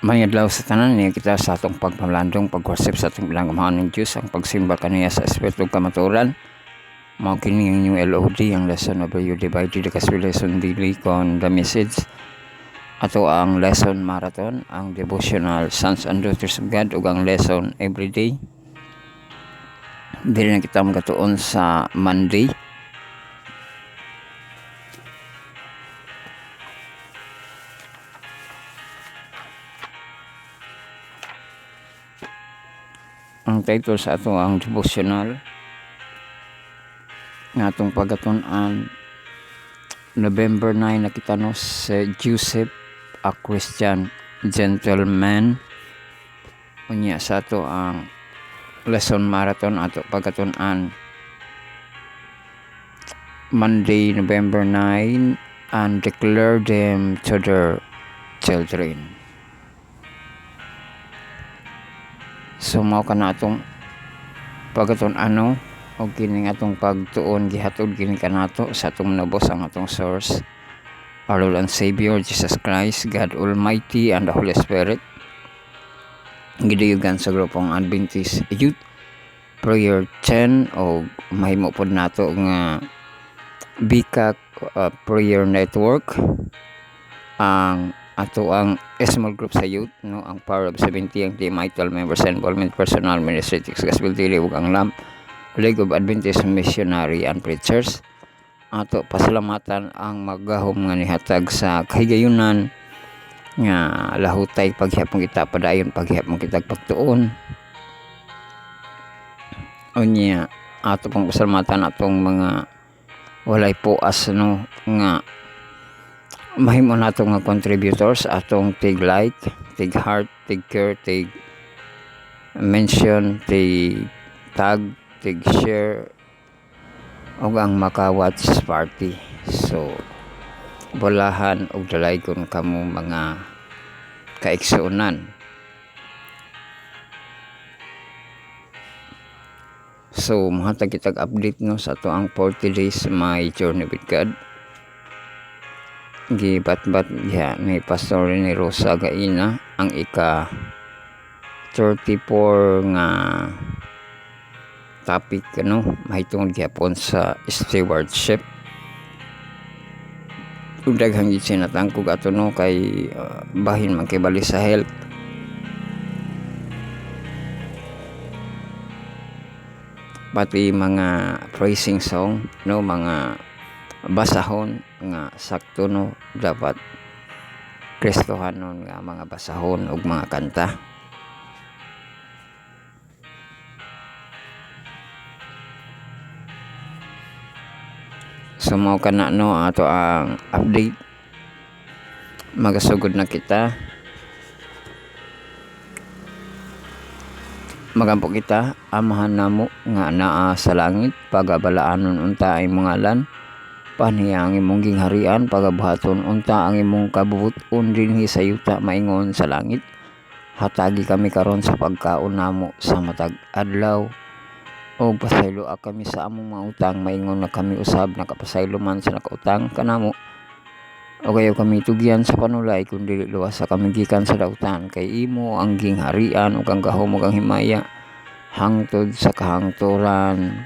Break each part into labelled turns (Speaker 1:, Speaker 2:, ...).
Speaker 1: May adlaw sa tanan niya kita sa atong pagpamlandong pag-worship sa atong pinagamahan ng Diyos ang pagsimba kaniya sa Espiritu Kamaturan. Mao kini ang inyong LOD ang lesson of you divided the gospel lesson daily con the message ato ang lesson marathon, ang devotional sons and daughters of God ug ang lesson everyday. Dili na kita magatuon sa Monday. Ang title sa ato ang devotional nga atong pagatunan November 9 nakita no si Joseph, a Christian gentleman. Unya sa ato ang lesson marathon ato pagatunan Monday, November 9, and declare them to their children. So mao kana atong pagatunan o kining atong pagtuon gihatod kini kanato sa atong nabos ang atong source, our Lord and Savior Jesus Christ, God Almighty, and the Holy Spirit. Gidayugan sa grupong Adventist Youth Prayer 10 o mahimo pod nato nga BICAC Prayer Network, ang ato ang small group sa youth no, ang Power of 70, ang TMI 12 members involvement, personal ministry, gospel daily ug ang LAMP, League of Adventist Missionary and Preachers. Ato pasalamatan ang maggahom nga nihatag sa kahigayunan nga lahutay paghiyapon kita padayon paghiyapon kita pagtuon. Unya ato pong pasalamatan atong mga walay puas no nga mahimo nato nga contributors atong tig like, tig heart, tig care, tig mention, tig tag, tig share ug ang maka-watch party. So bolahan og dalaygon kamo mga kaigsuonan. So mahatag kitag update no sa ato ang 40 days my journey with God. Gibat-bat ya ni Pastor ni Rosa Gaina ang ika 34 nga topic no mahitungod gyapon sa stewardship. Ug daghang gid sinatangkog ato no kay bahin man kay bali sa health. Pati mga praising song no, mga basahon nga sakto no, dapat Kristohanon nga mga basahon ug mga kanta. So mao kana no ato ang update. Magasugod na kita. Magampo kita amahan namo nga naa sa langit, pagabalaanon unta ang imong ngalan, paniya ang imong gingharian, pagabuhaton unta ang imong kabubuton dinhi sa yuta maingon sa langit. Hatagi kami karon sa pagkaon namo sa matag adlaw, o pasaylo kami sa among mga utang maingon na kami usab nakapasaylo man sa nakautang kanamo. O kayo kami tugyan sa panulay kun dili luwas sa kami gikan sa dautan, kay imo ang gingharian ug ang gahom ug ang himaya hangtod sa kahangturan.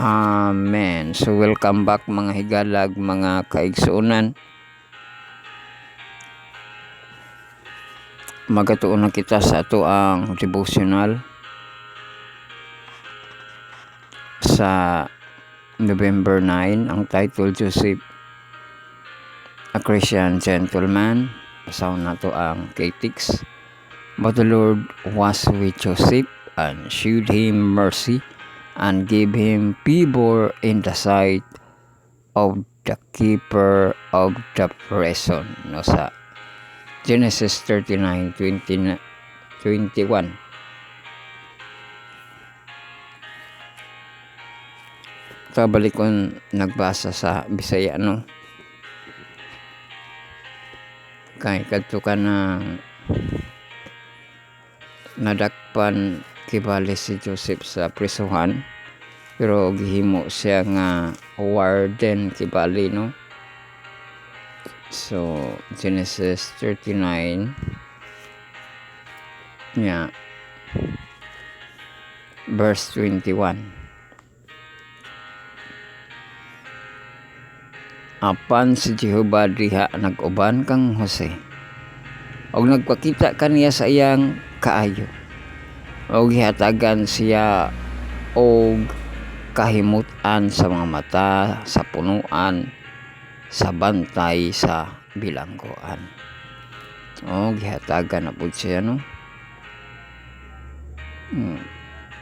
Speaker 1: Amen. So welcome back mga higalag, mga kaigsuonan. Magatuon na kita sa ato ang devotional sa November 9. Ang title Joseph, a Christian gentleman. Pasahon nato ang K-Tix. But the Lord was with Joseph and shewed him mercy and gave him favor in the sight of the keeper of the prison. No, sa Genesis 39:21. Balik kung nagbasa sa Bisaya no. Kay kadto ka na nadakpan kibali si Joseph sa prisuhan, pero gihimo siya nga warden kibali no. So Genesis 39 niya. Verse 21. Apan si Jehova diha nag-uban kang Jose, og nagpakita kaniya sa iyang kaayo, og gihatagan siya og kahimut-an sa mga mata, sa punuan, sa bantay, sa bilangguan. O gihatagan na pud siya, no?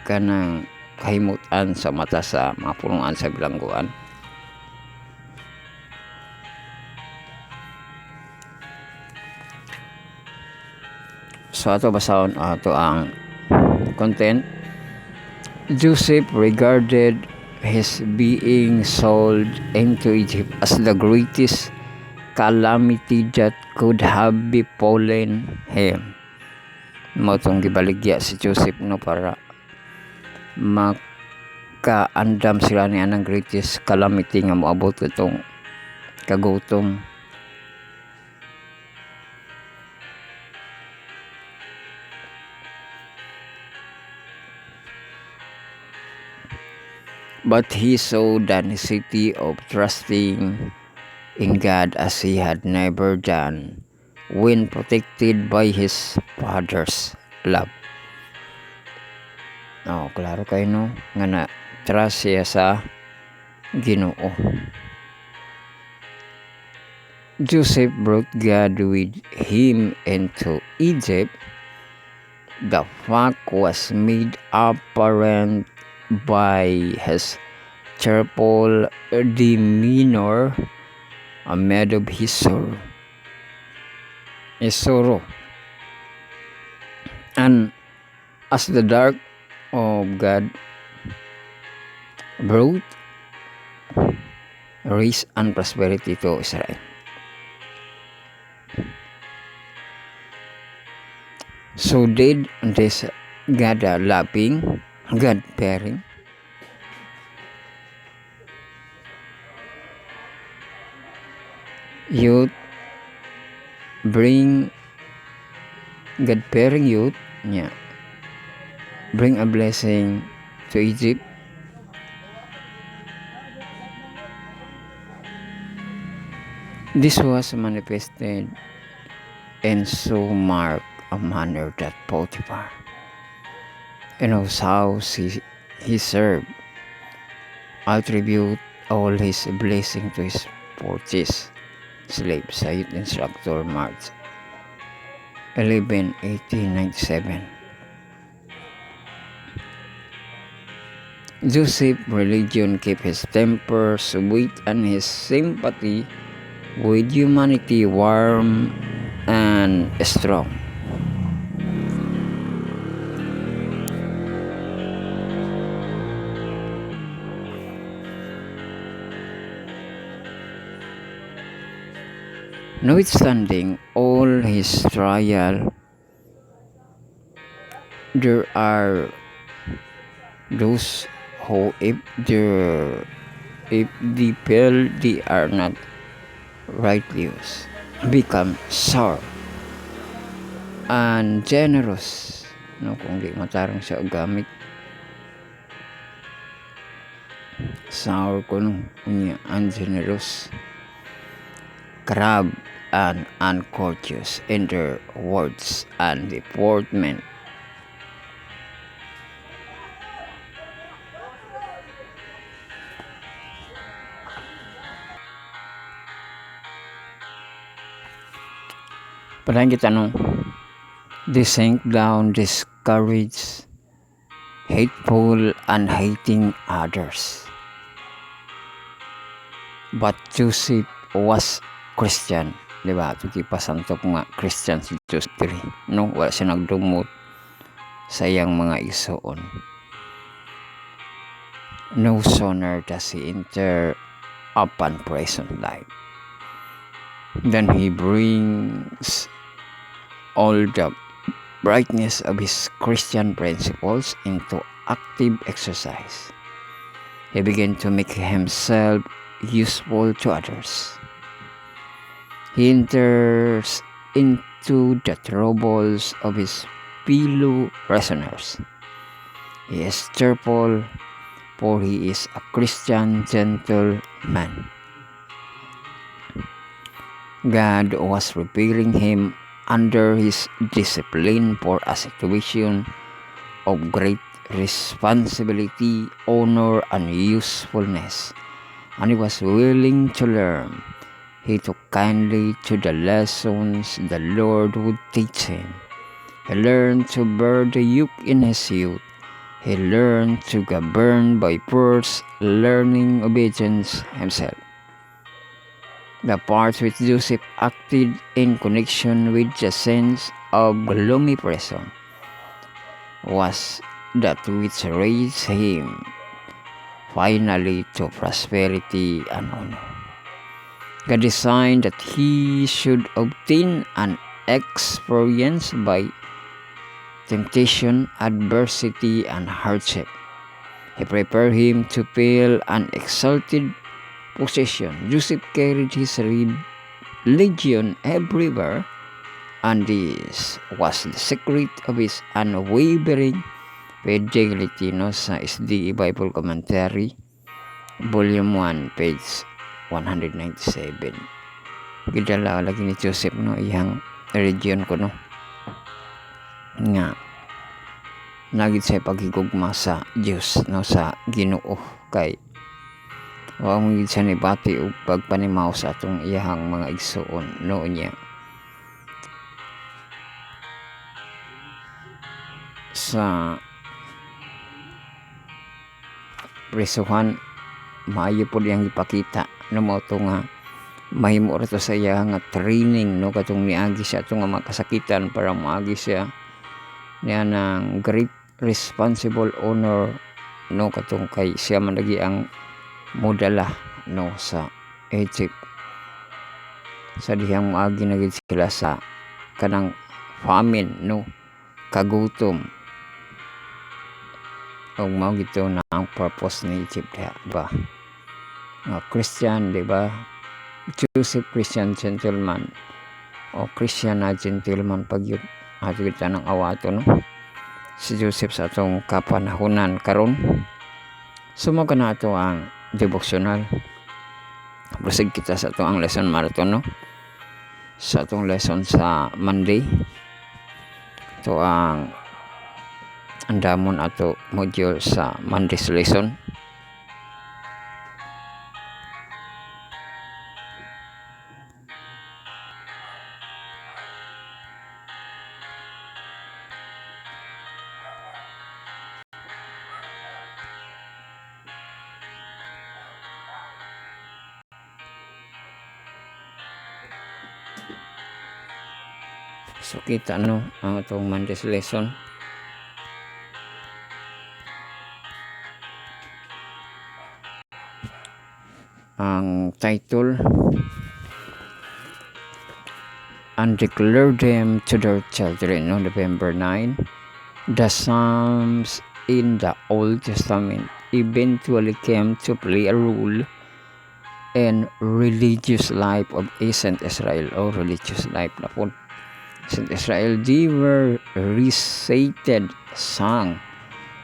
Speaker 1: Kanang kahimut-an sa mata, sa mga punuan, sa bilangguan. So ato basahon ato ang content. Joseph regarded his being sold into Egypt as the greatest calamity that could have befallen him. Mao tong gibaligya si Joseph, no, para makaandam sila ni anang greatest calamity nga moabot itong kagutom. But he saw the necessity of trusting in God as he had never done when protected by his father's love. Klaro kayo, no, nga na trust siya sa Ginoo. Joseph brought God with him into Egypt. The fact was made apparent by his cheerful demeanor amid of his sorrow. And as the dark of God brought riches and prosperity to Israel, so did this God-loving, God-fearing, youth bring God-fearing youth, bring a blessing to Egypt. This was manifested in so marked a manner that Potiphar, in whose house he served, attribute all his blessing to his purchased slave. Sa Youth Instructor, March 11, 1897. Joseph's religion kept his temper sweet and his sympathy with humanity warm and strong. Notwithstanding all his trial, there are those who, if they feel they are not rightly used, become sour and generous, no, kung di matarong siya gamit sour kuno unya ungenerous, crab and uncourteous in their words and deportment. Padayon kita, no, they sink down, discouraged, hateful, and hating others. But Joseph was Christian, di ba? Ito pasantok nga Christian si Joseph, no? Wala siya nagdumot sa iyang mga isuon. No sooner does he enter upon present life, then he brings all the brightness of his Christian principles into active exercise. He began to make himself useful to others. He enters into the troubles of his fellow prisoners. He is cheerful, for he is a Christian gentleman. God was preparing him under his discipline for a situation of great responsibility, honor, and usefulness, and he was willing to learn. He took kindly to the lessons the Lord would teach him. He learned to bear the yoke in his youth. He learned to govern by first learning obedience himself. The part which Joseph acted in connection with the sense of gloomy prison was that which raised him finally to prosperity and honor. God designed that he should obtain an experience by temptation, adversity, and hardship. He prepared him to fill an exalted position. Joseph carried his religion everywhere, and this was the secret of his unwavering fidelity, no, sa SDE Bible Commentary, Volume 1, page 197. Gidala lagi ni Joseph, no, iyang religion ko, no, nga nagit sa paghigugma sa Diyos, no, sa Ginoo, kay wa mo gid siya nibati og pagpanimaw sa atong iyahang mga igsoon, no, niya sa presuhan. Maayo po diyang ipakita, no, mo to nga mahimo ra to sa iya nga training, no, katong niagi siya itong mga kasakitan para maagi siya niya ng great responsible honor, no, katong kay siya man lagi ang modala, no, sa Egypt, sa dihang maagi na gid sila sa kanang famine, no, kagutom. O mao gito na ang purpose ni Egypt, ba? Christian, di ba? Joseph Christian gentleman, o Christian na gentleman pag yun ato kita ng awato, no, si Joseph sa atong kapanahunan karon. Sumaga na ato ang devotional. Proceed kita sa atong ang lesson marathon, no, sa atong lesson sa Monday. Ito ang andamon ato module sa Monday's lesson. So kita, no, ang itong Monday's lesson. Ang title, and declare them to their children, no, November 9. The Psalms in the Old Testament eventually came to play a role in religious life of ancient Israel, or religious life na po ancient Israel. They were recited, sung,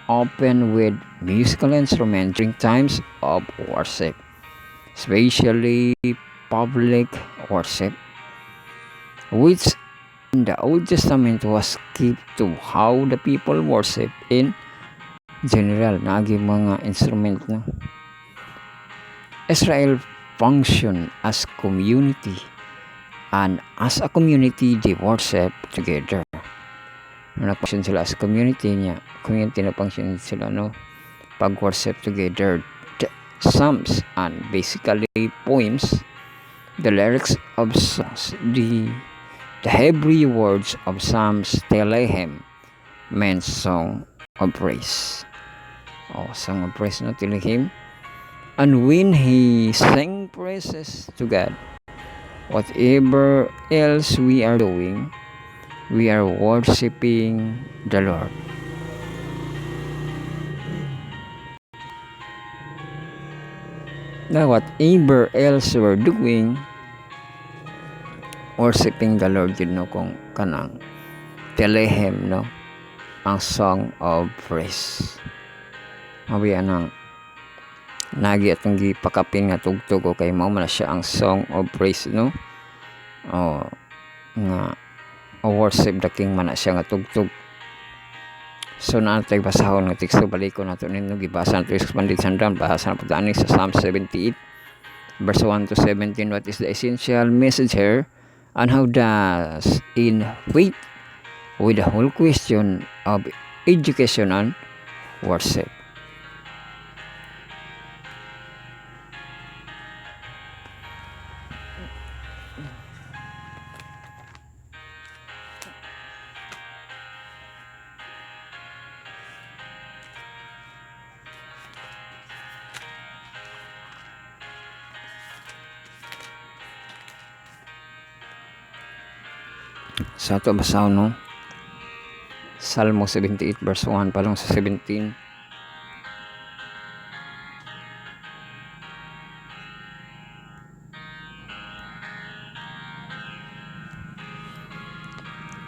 Speaker 1: often with musical instruments during times of worship, especially public worship, which in the Old Testament was kept to how the people worship in general. Nagi mga instrument, no. Israel function as community, and as a community they worship together. Nag-function sila as community niya, community na function sila, no, pag-worship together. The Psalms, and basically poems, the lyrics of songs, the Hebrew words of Psalms Telehem means song of praise. Song of praise, no, Telehem. And when he sang praises to God, whatever else we are doing, we are worshiping the Lord. Now, whatever else we're doing, worshiping the Lord, you know, kung kanang Telehem, no, ang Song of Praise. Mabiya nang nagi atong gipakapin nga tugtog o kay mao man siya ang Song of Praise, no? O nga worship the King man na siya nga tugtog. So naatay basahon nga teksto balikon nato ninyo gibasa nato expanded sandam bahasa na pud ani sa Psalm 78 verse 1 to 17. What is the essential message here and how does in faith with the whole question of education and worship. Sa ato basahon, no? Salmo 78 verse 1 palong sa 17.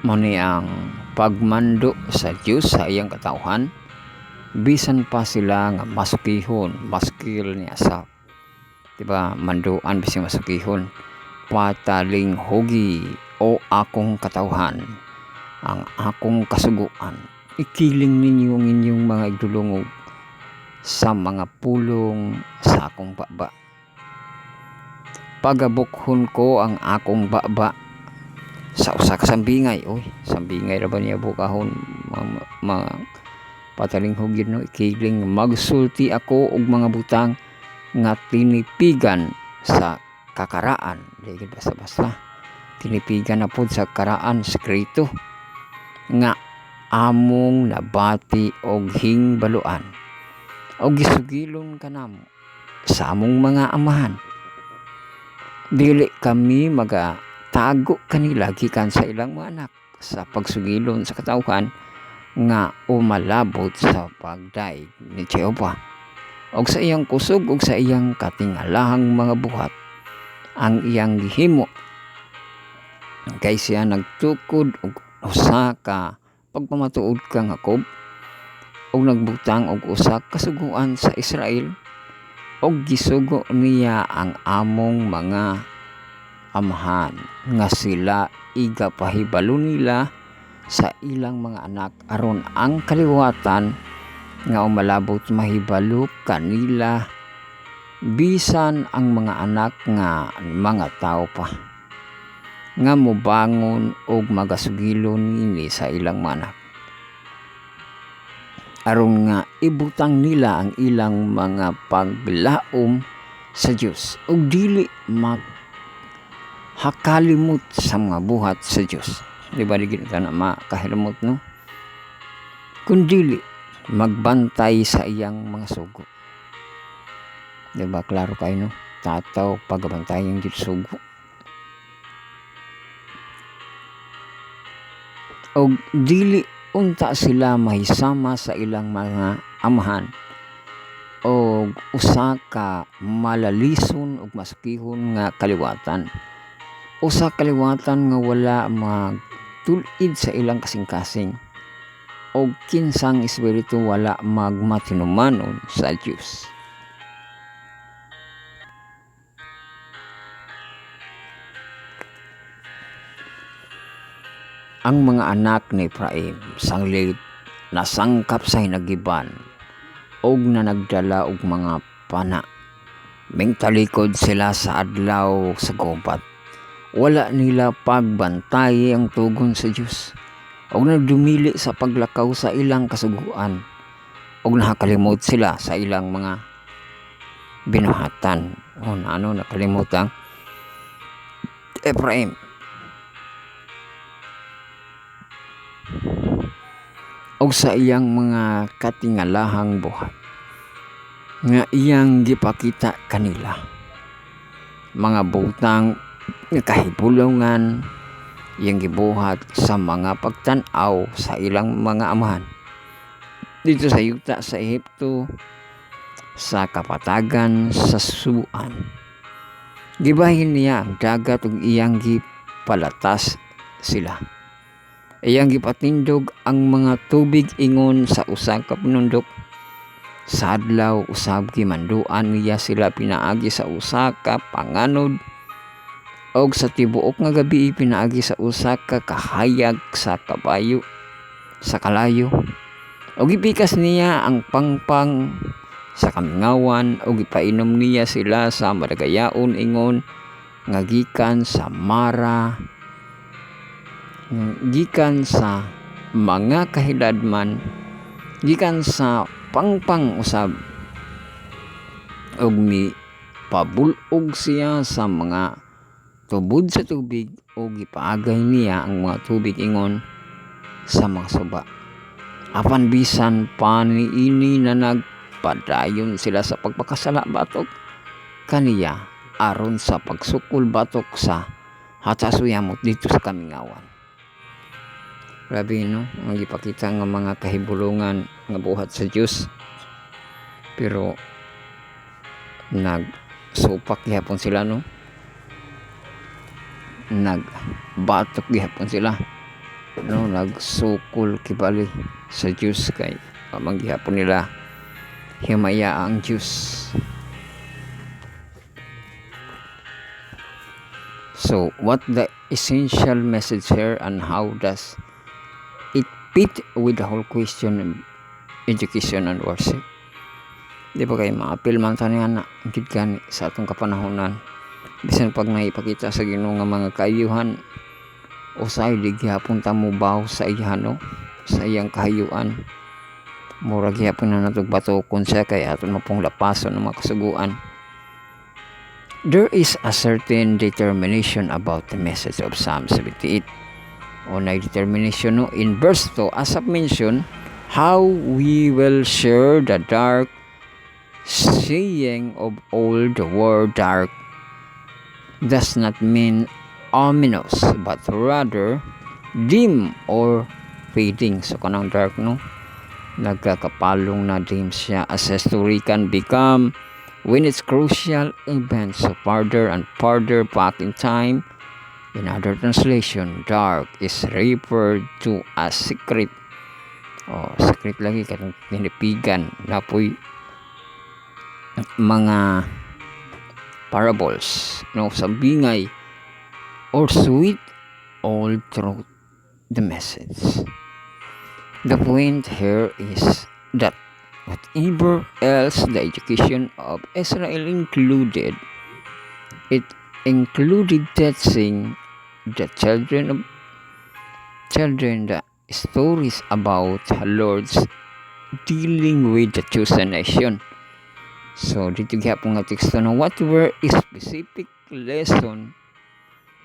Speaker 1: Muni ang pagmando sa Diyos sa iyang katauhan, bisan pa sila nga masukihon, maskil niya sa, diba, manduan bisan masukihon, pataling hugi o akong katauhan, ang akong kasuguan, ikiling ninyo ang inyong mga igdulungog sa mga pulong sa akong baba. Pagabukhon ko ang akong baba sa usa ka sambingay. Oy, sambingay ra ba niya bukahon, mga pataling hugid, no? Ikiling magsulti ako og mga butang nga tinipigan sa kakaraan. Dili basta-basta tinipigan na pod sa karaan sekreto nga among nabati og hingbaluan og gisugilon kanamo sa among mga amahan. Dili kami magatago kanila gikan sa ilang mga anak sa pagsugilon sa katawhan nga umalabot sa pagdaig ni Jehova og sa iyang kusog og sa iyang katingalahang mga buhat ang iyang gihimo kay siya nagtukod og usa ka pagpamatuod kang Jacob og nagbutang og usa ka suguan sa Israel og gisugo niya ang among mga amahan nga sila igapahibalo nila sa ilang mga anak aron ang kaliwatan nga umalabot mahibalo kanila bisan ang mga anak nga mga tao pa nga mobangon og magasugilon nini sa ilang mga anak aron nga ibutang nila ang ilang mga paglaom sa Dios ug dili hakalimot sa mga buhat sa Dios. Di ba digid ka na makahilimot, no? Kundili magbantay sa iyang mga sugo. Di ba klaro kayo, no? Tataw pagbantay ang sugo. O dili unta sila mahisama sa ilang mga amahan o usa ka malalison ug masukihon nga kaliwatan. Usa kaliwatan nga wala magtulid sa ilang kasing-kasing o kinsang espiritu wala magmatinumanon sa Dios. Ang mga anak ni Ephraim sanglit nasangkap sa hinagiban og na nagdala og mga pana. Mingtalikod sila sa adlaw sa gubat. Wala nila pagbantay ang tugon sa Dios og nagdumili sa paglakaw sa ilang kasuguan og nakakalimot sila sa ilang mga binuhatan. Nakalimot ang Ephraim og sa iyang mga katingalahang buhat nga iyang gipakita kanila mga butang nga kahibulongan iyang gibuhat sa mga pagtan-aw sa ilang mga amahan dito sa yuta sa Ehipto, sa kapatagan sa Suan. Gibahin niya ang dagat ug iyang gipalatas sila. iyang gipatindog ang mga tubig ingon sa usa ka pinundok. Sa adlaw usab gimanduan niya sila pinaagi sa usa ka panganod, og sa tibuok nga gabi pinaagi sa usa ka kahayag sa kalayo, og gipikas niya ang pangpang sa kamingawan, og ipainom niya sila sa madagayaon ingon nga gikan sa mga kahidadman, gikan sa pangpang usab, og pabulog siya sa mga tubod sa tubig, o gipaagay niya ang mga tubig ingon sa mga suba. Apan bisan pa niini na nagpadayon sila sa pagpakasala batok kaniya aron sa pagsukol batok sa hatasuyamot dito sa kamingawan. Grabe no, ang gipakita nga mga kahibulungan nga buhat sa Dios. Pero nagsupak gihapon sila no. Nagbatok gihapon sila no, nagsukol kibali sa Dios kay pamanggihapon nila himaya ang Dios. So what the essential message here, and how does it fit with the whole question of education and worship? Di ba kayo maapil man sa niya na gid gani sa atong kapanahonan, bisan pag naipakita sa Ginoo nga mga kaayuhan, usay di gihapon ta mobaw sa iya no, sa iyang kahayuan. Mura gihapon na natog batokon siya kay aton mapong lapason ng mga kasuguan. There is a certain determination about the message of Psalm 78. O na determination no, in verse 2 as I've mentioned, how we will share the dark, saying of old, the word dark does not mean ominous, but rather dim or fading. So kanang dark no, nagkakapalong na dim siya, as a story can become when its crucial events so farther and farther back in time. In other translation, dark is referred to as secret. Secret lagi katong tinipigan na po'y mga parables no, sa bingay or sweet all through the message. The point here is that whatever else the education of Israel included, it included teaching the children the stories about the Lord's dealing with the chosen nation. So dito gihapon nga teksto na what were specific lesson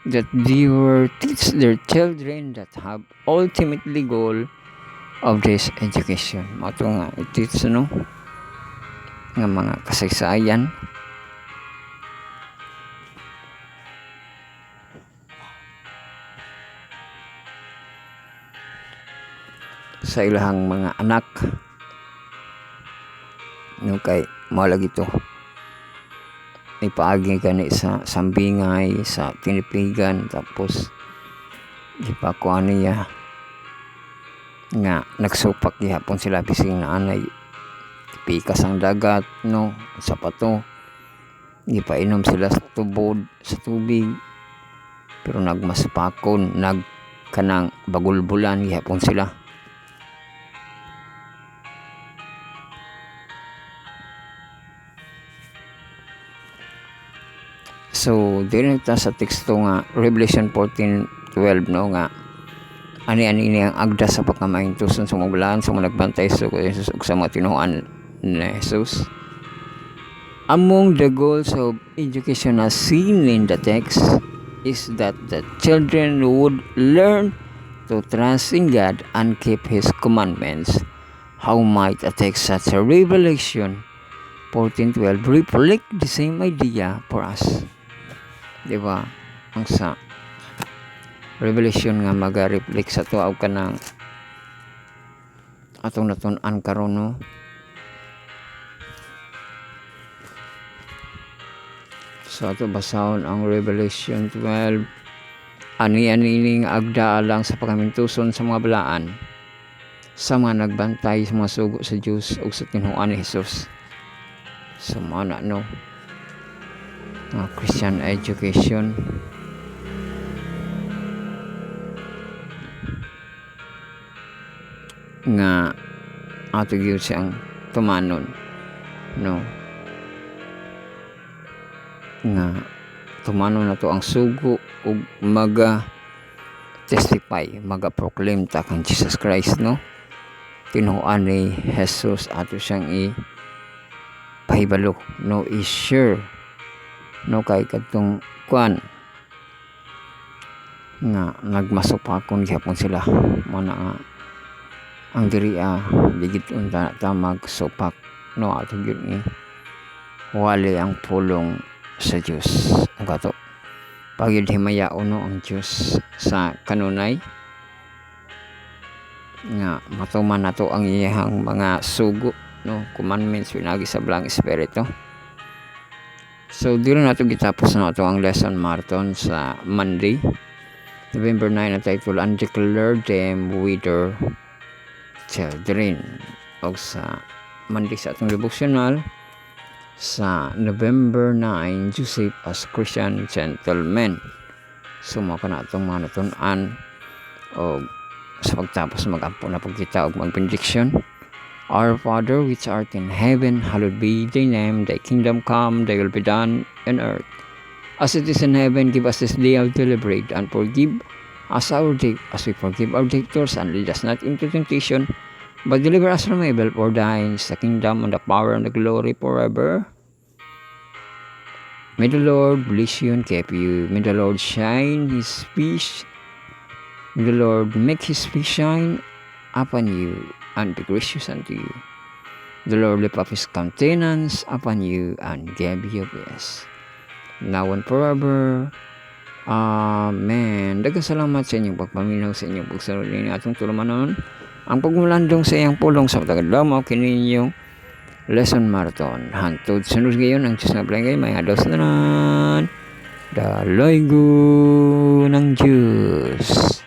Speaker 1: that they were teach their children that have ultimately goal of this education. Mato nga iteach no nga mga kasaysayan sa ilahang mga anak no, kay mao lagi to ipaagi gani sa sambingay, sa tinipigan, tapos gipakuan niya nga nagsupak gihapon sila bising na anay pikas ang dagat no, sa pato gipainom sila sa tubig, pero nagmaspakon, nagkanang bagulbulan gihapon sila. So dili ta sa teksto nga Revelation 14:12 no, nga ani ang agda sa pagkamahintuson sa mga balaan sa mga nagbantay sa Jesus ug sa mga tinuoan ni Jesus. Among the goals of education as seen in the text is that the children would learn to trust in God and keep His commandments. How might a text such a Revelation 14:12 reflect the same idea for us? Diba? Ang sa Revelation nga maga-reflect sa tuaw ka ng atong natun-an karon no. So ato basahon ang Revelation 12 ani agda lang sa pagamintuson sa mga balaan sa mga nagbantay sa mga sugo sa Diyos o sa tinuan ni Jesus. So mga no, Christian education nga ato gyud siyang tumanon, no, nga tumanon na to ang sugo ug maga testify, maga proclaim ta kang Jesus Christ, no, tinuan ni Jesus ato siyang pahibalo, no, is sure, no, kay kadtong kuan nga nagmasupakon gyapon sila mo na nga ang diri digit unta ta magsupak, no, ato gyud ni wali ang pulong sa Dios ug ato pagyud himayao, no, ang Dios sa kanunay nga matuman nato ang iyang mga sugo, no, commandments pinagi sa Blang Espiritu. So dito nato gitapos na ito ang lesson marathon sa Monday, November 9 na title Undeclared Them Wither Children, o sa Monday sa atong devotional sa November 9, Joseph as Christian Gentleman. So maka na itong mga natunan o sa pagtapos mag-ampo na pagkita o mag-benediction. Our Father which art in heaven, hallowed be thy name, thy kingdom come, thy will be done on earth as it is in heaven. Give us this day our daily bread, and forgive us our debt as we forgive our debtors, and lead us not into temptation, but deliver us from evil. For thine is the kingdom and the power and the glory forever. May the Lord bless you and keep you. May the Lord shine his face. May the Lord make his face shine upon you and be gracious unto you. The Lord lift up his countenance upon you and give you peace, now and forever. Amen. Daghang salamat sa inyong pagpaminaw, sa inyong pagsunod ni atong tulumanon ang pagmulandong sa iyang pulong sa tagadlamaw kininyong lesson marathon. Hantod sunod ngayon ang Diyos na palengay may hados na nan. Dalaygo ng Diyos.